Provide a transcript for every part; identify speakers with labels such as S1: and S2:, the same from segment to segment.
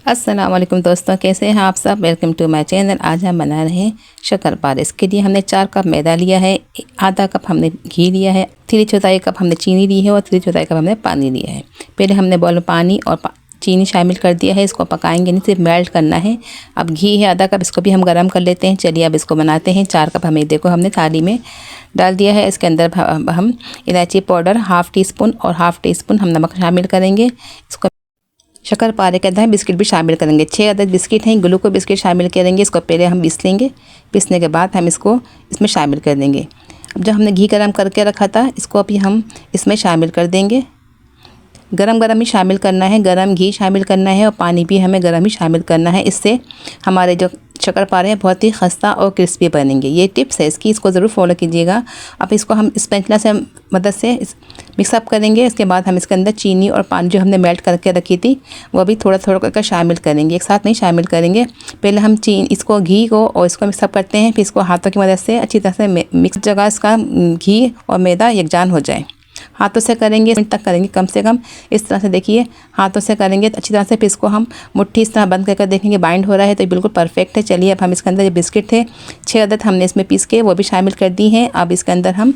S1: अस्सलाम वालेकुम दोस्तों, कैसे हैं आप सब। Welcome to my channel. आज हम बना रहे हैं शक्करपारे। इसके लिए हमने 4 कप मैदा लिया है, आधा कप हमने घी लिया है, 3/4 कप हमने चीनी ली है और 3/4 कप हमने पानी लिया है। पहले हमने बॉल में पानी और चीनी शामिल कर दिया है। इसको पकाएंगे नहीं, सिर्फ मेल्ट करना है। अब घी है आधा कप, इसको भी हम गर्म कर लेते हैं। चलिए अब इसको बनाते हैं। 4 कप हमें देखो हमने थाली में डाल दिया है। इसके अंदर हम इलायची पाउडर ½ टीस्पून और ½ टीस्पून हम नमक शामिल करेंगे। इसको शक्करपारे के अंदर बिस्किट भी शामिल करेंगे। 6 अदद बिस्किट हैं, ग्लूको बिस्किट शामिल करेंगे। इसको पहले हम पीस लेंगे। पीसने के बाद हम इसको इसमें शामिल कर देंगे। अब जो हमने घी गरम करके रखा था, इसको अभी हम इसमें शामिल कर देंगे। गरम गरम ही शामिल करना है, गरम घी शामिल करना है और पानी भी हमें गरम ही शामिल करना है। इससे हमारे जो शक्करपारे हैं बहुत ही खस्ता और क्रिस्पी बनेंगे। ये टिप्स है इसकी, इसको ज़रूर फॉलो कीजिएगा। अब इसको हम स्पैचुला से मदद से मिक्सअप करेंगे। इसके बाद हम इसके अंदर चीनी और पानी जो हमने मेल्ट करके रखी थी वो भी थोड़ा थोड़ा करके शामिल करेंगे, एक साथ नहीं शामिल करेंगे। पहले हम इसको घी को और इसको मिक्सअप करते हैं, फिर इसको हाथों की मदद से अच्छी तरह से मिक्स जगह इसका घी और मैदा यकजान हो जाए। हाथों से करेंगे, मिनट तक करेंगे कम से कम। इस तरह से देखिए हाथों से करेंगे तो अच्छी तरह से। फिर इसको हम मुट्ठी इस तरह बंद करके देखेंगे बाइंड हो रहा है तो बिल्कुल परफेक्ट है। चलिए अब हम इसके अंदर ये बिस्किट थे 6 अदद हमने इसमें पीस के वो भी शामिल कर दी हैं। अब इसके अंदर हम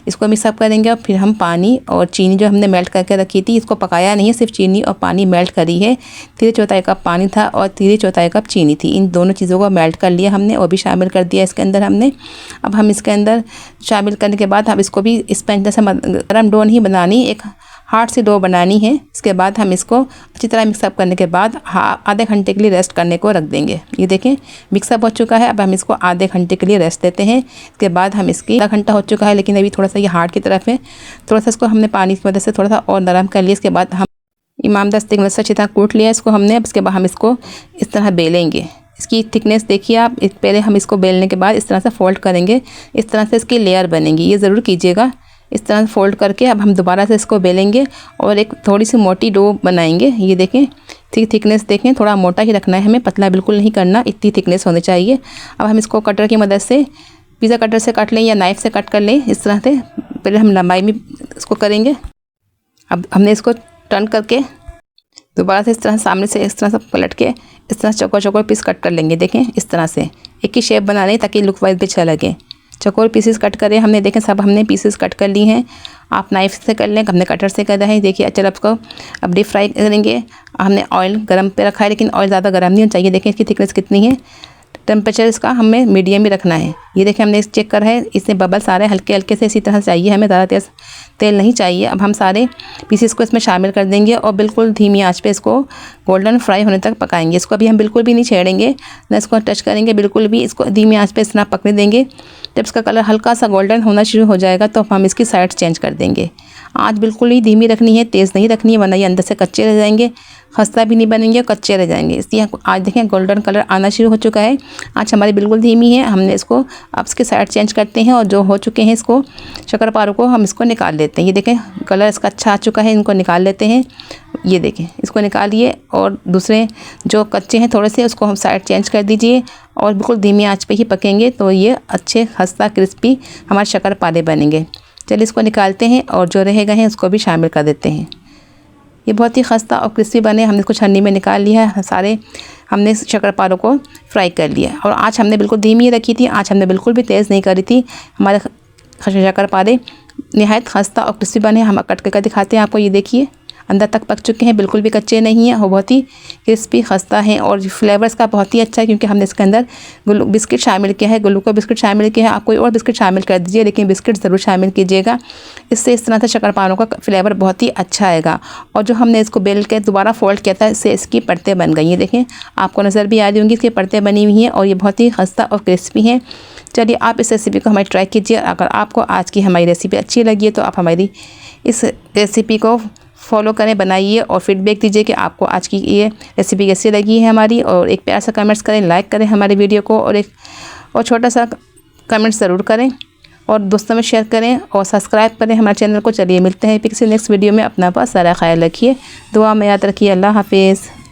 S1: इसको मिक्सअप करेंगे और फिर हम पानी और चीनी जो हमने मेल्ट करके रखी थी, इसको पकाया नहीं है, सिर्फ चीनी और पानी मेल्ट करी है। 3/4 कप पानी था और 3/4 कप चीनी थी। इन दोनों चीज़ों को मेल्ट कर लिया हमने और भी शामिल कर दिया इसके अंदर हमने। अब हम इसके अंदर शामिल करने के बाद हम इसको भी स्पंज से गर्म डो नहीं बनानी, एक हार्ड सी डो बनानी है। इसके बाद हम इसको अच्छी तरह मिक्सअप करने के बाद आधे घंटे के लिए रेस्ट करने को रख देंगे। ये देखें मिक्सअप हो चुका है। अब हम इसको आधे घंटे के लिए रेस्ट देते हैं। इसके बाद हम इसकी आधा घंटा हो चुका है, लेकिन अभी थोड़ा सा ये हार्ड की तरफ है। थोड़ा सा इसको हमने पानी की मदद से थोड़ा सा और नरम कर लिया। इसके बाद हम इमाम दस्ते की मदद से अच्छी तरह कूट लिया इसको हमने। अब इसके बाद हम इसको इस तरह बेलेंगे। इसकी थिकनेस देखिए आप। पहले हम इसको बेलने के बाद इस तरह से फोल्ड करेंगे, इस तरह से इसकी लेयर बनेगी, ये ज़रूर कीजिएगा। इस तरह फोल्ड करके अब हम दोबारा से इसको बेलेंगे और एक थोड़ी सी मोटी डो बनाएंगे। ये देखें थिकनेस देखें, थोड़ा मोटा ही रखना है हमें, पतला बिल्कुल नहीं करना, इतनी थिकनेस होनी चाहिए। अब हम इसको कटर की मदद से, पिज़्ज़ा कटर से काट लें या नाइफ़ से कट कर लें। इस तरह से पहले हम लंबाई में इसको करेंगे। अब हमने इसको टर्न करके दोबारा से इस तरह सामने से इस तरह से पलट के इस तरह चौकोर पीस कट कर लेंगे। देखें इस तरह से एक ही शेप बना लें ताकि लुक वाइज भी अच्छा लगे। चौकोर पीसेस कट करें हमने, देखें सब हमने पीसेस कट कर ली हैं। आप नाइफ़ से कर लें, हमने कटर से कर रहे हैं। देखिए अच्छा आपको अब डीप फ्राई करेंगे। हमने ऑयल गरम पे रखा है, लेकिन ऑयल ज़्यादा गर्म नहीं होना चाहिए। देखें इसकी थिकनेस कितनी है। टेम्परेचर इसका हमें मीडियम ही रखना है। ये देखिए हमने चेक करा है, इसमें बबल्स आ रहे हैं हल्के हल्के से, इसी तरह से चाहिए हमें, ज़्यादा तेज़ तेल नहीं चाहिए। अब हम सारे पीसेस को इसमें शामिल कर देंगे और बिल्कुल धीमी आंच पे इसको गोल्डन फ्राई होने तक पकाएंगे। इसको अभी हम बिल्कुल भी नहीं छेड़ेंगे, ना इसको टच करेंगे बिल्कुल भी। इसको धीमी आंच पे इस तरह पकने देंगे। जब इसका कलर हल्का सा गोल्डन होना शुरू हो जाएगा तो हम इसकी साइड चेंज कर देंगे। आँच बिल्कुल ही धीमी रखनी है, तेज़ नहीं रखनी है, वरना ये अंदर से कच्चे रह जाएंगे, खस्ता भी नहीं बनेंगे और कच्चे रह जाएंगे। इसलिए आज देखें गोल्डन कलर आना शुरू हो चुका है। आँच हमारी बिल्कुल धीमी है। हमने इसको अब इसके साइड चेंज करते हैं और जो हो चुके हैं इसको शक्करपारों को हम इसको निकाल लेते हैं। ये देखें कलर इसका अच्छा आ चुका है, इनको निकाल लेते हैं। ये देखें इसको निकालिए और दूसरे जो कच्चे हैं थोड़े से उसको हम साइड चेंज कर दीजिए और बिल्कुल धीमी आंच पे ही पकेंगे तो ये अच्छे खस्ता क्रिस्पी हमारे शक्करपारे बनेंगे। चलिए इसको निकालते हैं और जो रह गए हैं उसको भी शामिल कर देते हैं। ये बहुत ही खस्ता और क्रिस्पी बने। हमने इसको छन्नी में निकाल लिया है, सारे हमने शक्करपारों को फ्राई कर लिया और आँच हमने बिल्कुल धीमी रखी थी। आँच हमने बिल्कुल भी तेज़ नहीं करी थी। हमारे शक्करपारे निहायत खस्ता और क्रिस्पी बने। हम कट कर दिखाते हैं आपको। ये देखिए अंदर तक पक चुके हैं, बिल्कुल भी कच्चे नहीं हैं, वो बहुत ही क्रिस्पी खस्ता हैं और फ्लेवर इसका बहुत ही अच्छा है क्योंकि हमने इसके अंदर बिस्किट शामिल किया है, ग्लूको बिस्किट शामिल किया है। आप कोई और बिस्किट शामिल कर दीजिए, लेकिन बिस्किट ज़रूर शामिल कीजिएगा। इससे इस तरह से शक्करपारों का फ्लेवर बहुत ही अच्छा आएगा। और जो हमने इसको बेल के दोबारा फोल्ड किया था, इससे इसकी परतें बन गई हैं। देखें आपको नज़र भी आ रही होंगी इसकी परतें बनी हुई हैं और ये बहुत ही खस्ता और क्रिस्पी हैं। चलिए आप इस रेसिपी को हमारी ट्राई कीजिए। अगर आपको आज की हमारी रेसिपी अच्छी लगी है तो आप हमारी इस रेसिपी को फॉलो करें, बनाइए और फीडबैक दीजिए कि आपको आज की ये रेसिपी कैसी लगी है हमारी। और एक प्यार सा कमेंट्स करें, लाइक करें हमारी वीडियो को और छोटा सा कमेंट्स ज़रूर करें और दोस्तों में शेयर करें और सब्सक्राइब करें हमारे चैनल को। चलिए मिलते हैं किसी नेक्स्ट वीडियो में। अपना बहुत सारा ख्याल रखिए, दुआ में याद रखिए। अल्लाह हाफिज़।